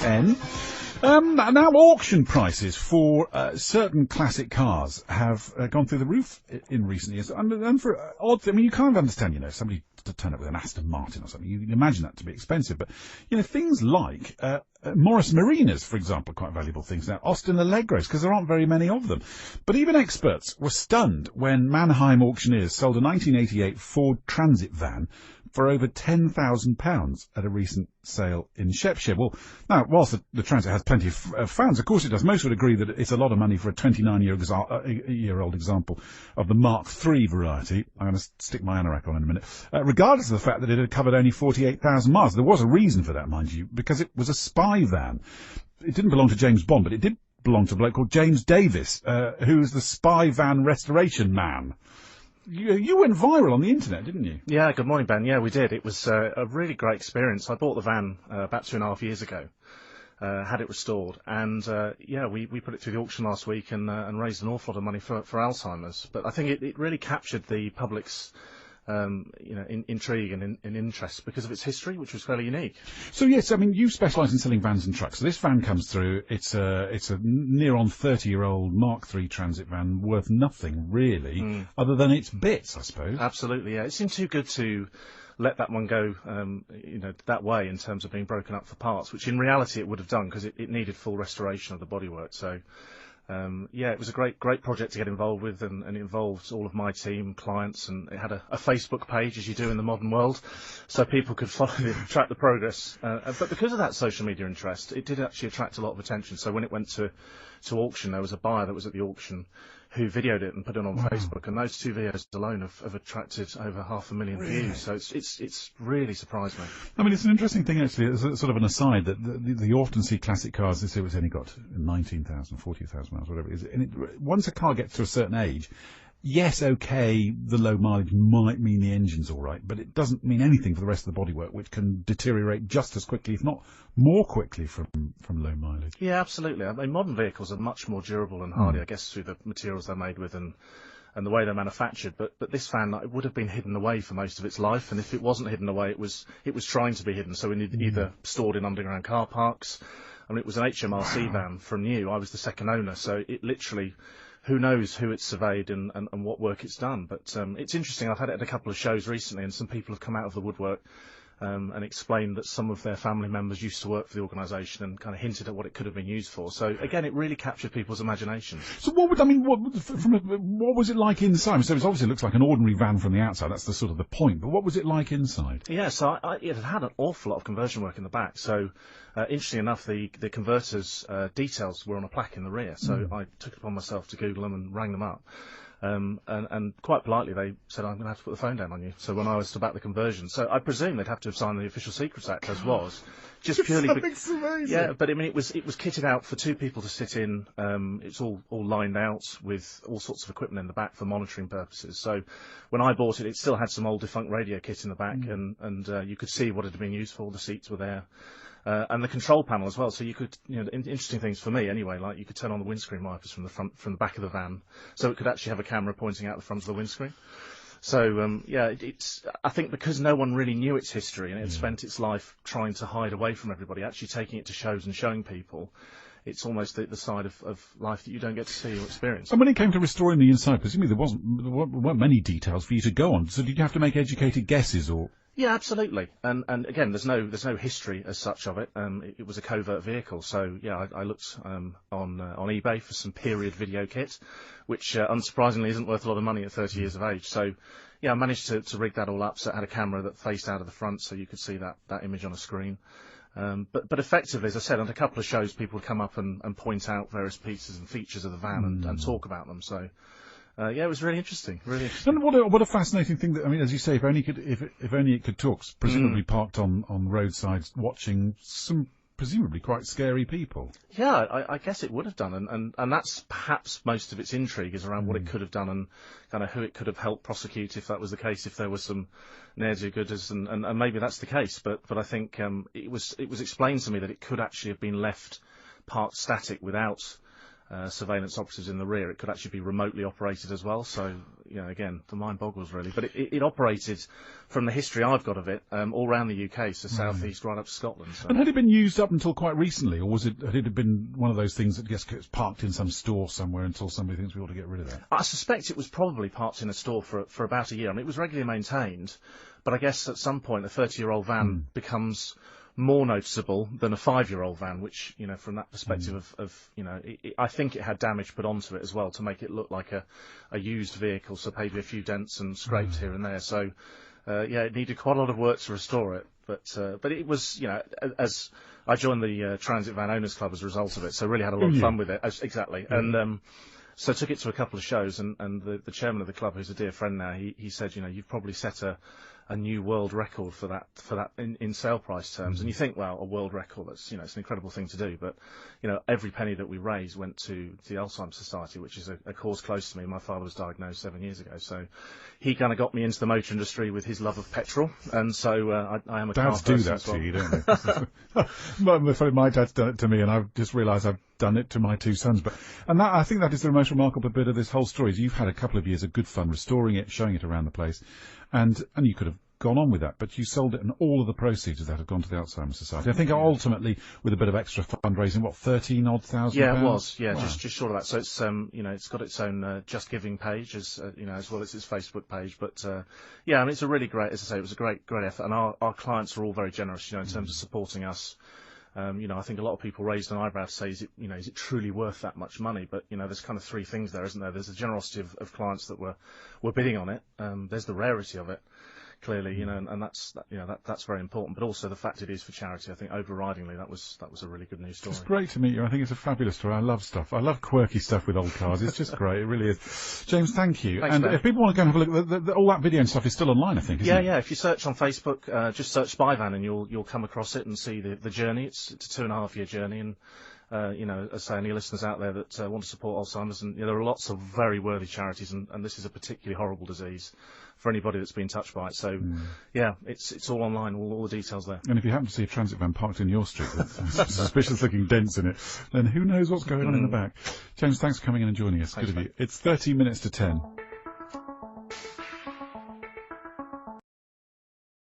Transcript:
10. Now auction prices for certain classic cars have gone through the roof in recent years. And for odd, I mean, you kind of understand, somebody to turn up with an Aston Martin or something. You imagine that to be expensive. But, things like Morris Marinas, for example, are quite valuable things now. Austin Allegros, because there aren't very many of them. But even experts were stunned when Manheim Auctioneers sold a 1988 Ford Transit van for over £10,000 at a recent sale in Shropshire. Well, now, whilst the Transit has plenty of fans, of course it does. Most would agree that it's a lot of money for a 29-year-old example of the Mark III variety. I'm going to stick my anorak on in a minute. Regardless of the fact that it had covered only 48,000 miles. There was a reason for that, mind you, because it was a spy van. It didn't belong to James Bond, but it did belong to a bloke called James Davis, who was the spy van restoration man. You went viral on the internet, didn't you? Yeah, good morning, Ben. Yeah, we did. It was a really great experience. I bought the van about 2.5 years ago, had it restored, and we put it through the auction last week and raised an awful lot of money for Alzheimer's. But I think it really captured the public's intrigue and interest because of its history, which was fairly unique. So yes, I mean, you specialise in selling vans and trucks. So this van comes through. It's a near on 30-year-old Mark III Transit van, worth nothing really, other than its bits, I suppose. Absolutely, yeah. It seemed too good to let that one go, that way in terms of being broken up for parts, which in reality it would have done because it needed full restoration of the bodywork. So. It was a great project to get involved with, and it involved all of my team, clients, and it had a Facebook page, as you do in the modern world, so people could track the progress. But because of that social media interest, it did actually attract a lot of attention. So when it went to auction, there was a buyer that was at the auction who videoed it and put it on Facebook, and those two videos alone have attracted over 500,000 views. So it's really surprised me. I mean, it's an interesting thing actually. It's sort of an aside that you often see classic cars. They say it's only got 19,000, 40,000 miles, whatever it is. And once a car gets to a certain age, yes, okay, the low mileage might mean the engine's all right, but it doesn't mean anything for the rest of the bodywork, which can deteriorate just as quickly, if not more quickly, from low mileage. Yeah, absolutely. I mean, modern vehicles are much more durable and hardy, I guess, through the materials they're made with and the way they're manufactured. But this van, it would have been hidden away for most of its life, and if it wasn't hidden away, it was trying to be hidden. So either stored in underground car parks. I mean, it was an HMRC van from new. I was the second owner, so it literally. Who knows who it's surveyed and what work it's done. But it's interesting. I've had it at a couple of shows recently, and some people have come out of the woodwork and explained that some of their family members used to work for the organisation and kind of hinted at what it could have been used for. So again, it really captured people's imaginations. So what was it like inside? So it obviously looks like an ordinary van from the outside. That's the sort of the point. But what was it like inside? Yeah, so it had an awful lot of conversion work in the back. So interestingly enough, the converters' details were on a plaque in the rear. So I took it upon myself to Google them and rang them up. And quite politely they said, I'm going to have to put the phone down on you. So when I was about the conversion, so I presume they'd have to have signed the Official Secrets Act as was, just purely. Yeah, but I mean it was kitted out for two people to sit in. It's all lined out with all sorts of equipment in the back for monitoring purposes. So when I bought it, it still had some old defunct radio kit in the back, and you could see what it had been used for. The seats were there. And the control panel as well, so you could, interesting things for me anyway, like you could turn on the windscreen wipers from the back of the van, so it could actually have a camera pointing out the front of the windscreen. So, it's, I think because no one really knew its history and it had spent its life trying to hide away from everybody, actually taking it to shows and showing people, it's almost the side of life that you don't get to see or experience. And when it came to restoring the inside, presumably there weren't many details for you to go on, so did you have to make educated guesses or...? Yeah, absolutely. And again, there's no history as such of it. It was a covert vehicle, so yeah, I looked on eBay for some period video kit, which unsurprisingly isn't worth a lot of money at 30 years of age. So yeah, I managed to rig that all up. So it had a camera that faced out of the front, so you could see that image on a screen. But effectively, as I said, on a couple of shows, people would come up and point out various pieces and features of the van and talk about them. So. It was really interesting, really interesting. And what a fascinating thing that, I mean, as you say, if only it could talk, presumably parked on roadsides, watching some presumably quite scary people. Yeah, I guess it would have done, and that's perhaps most of its intrigue is around what it could have done and kind of who it could have helped prosecute if that was the case, if there was some ne'er-do-gooders, and maybe that's the case, but I think it was explained to me that it could actually have been left parked static without surveillance operatives in the rear, it could actually be remotely operated as well. So, again, the mind boggles really. But it operated, from the history I've got of it, all around the UK, so south east right up to Scotland. So. And had it been used up until quite recently, or had it been one of those things that gets parked in some store somewhere until somebody thinks we ought to get rid of that? I suspect it was probably parked in a store for about a year. I mean, it was regularly maintained, but I guess at some point a 30-year-old van becomes more noticeable than a 5-year-old van, which, from that perspective I think it had damage put onto it as well to make it look like a used vehicle, so maybe a few dents and scrapes here and there. So, it needed quite a lot of work to restore it. But it was, as I joined the Transit Van Owners Club as a result of it, so really had a lot of fun with it. Exactly. And so I took it to a couple of shows, and the chairman of the club, who's a dear friend now, he said, you've probably set a new world record for that in sale price terms. And you think, well, a world record, that's, it's an incredible thing to do. But, every penny that we raised went to the Alzheimer's Society, which is a cause close to me. My father was diagnosed 7 years ago. So he kind of got me into the motor industry with his love of petrol. And so I am a car person do that as well. to you, don't they? My dad's done it to me, and I've just realised I've done it to my two sons. I think that is the most remarkable bit of this whole story. Is you've had a couple of years of good fun restoring it, showing it around the place, and you could have gone on with that, but you sold it, and all of the proceeds of that have gone to the Alzheimer's Society. I think ultimately, with a bit of extra fundraising, what, 13,000 odd? Yeah, it was. Yeah, wow. just short of that. So it's it's got its own Just Giving page as well as its Facebook page. But it's a really great, as I say, it was a great effort, and our clients are all very generous, in terms of supporting us. I think a lot of people raised an eyebrow to say, is it truly worth that much money? But, there's kind of three things there, isn't there? There's the generosity of clients that were bidding on it. There's the rarity of it, clearly, and that's very important. But also the fact it is for charity. I think overridingly that was a really good news story. It's great to meet you. I think it's a fabulous story. I love stuff. I love quirky stuff with old cars. It's just great. It really is. James, thank you. Thanks, and Ben. If people want to go and have a look, all that video and stuff is still online, I think, isn't it? Yeah. If you search on Facebook, just search Spyvan, and you'll come across it and see the journey. It's a 2.5-year journey, and as I say, any listeners out there that want to support Alzheimer's, and there are lots of very worthy charities, and this is a particularly horrible disease for anybody that's been touched by it. So, it's all online, all the details there. And if you happen to see a transit van parked in your street with suspicious-looking dents in it, then who knows what's going on in the back. James, thanks for coming in and joining us. Thanks, Good of you. It's 13 minutes to 10.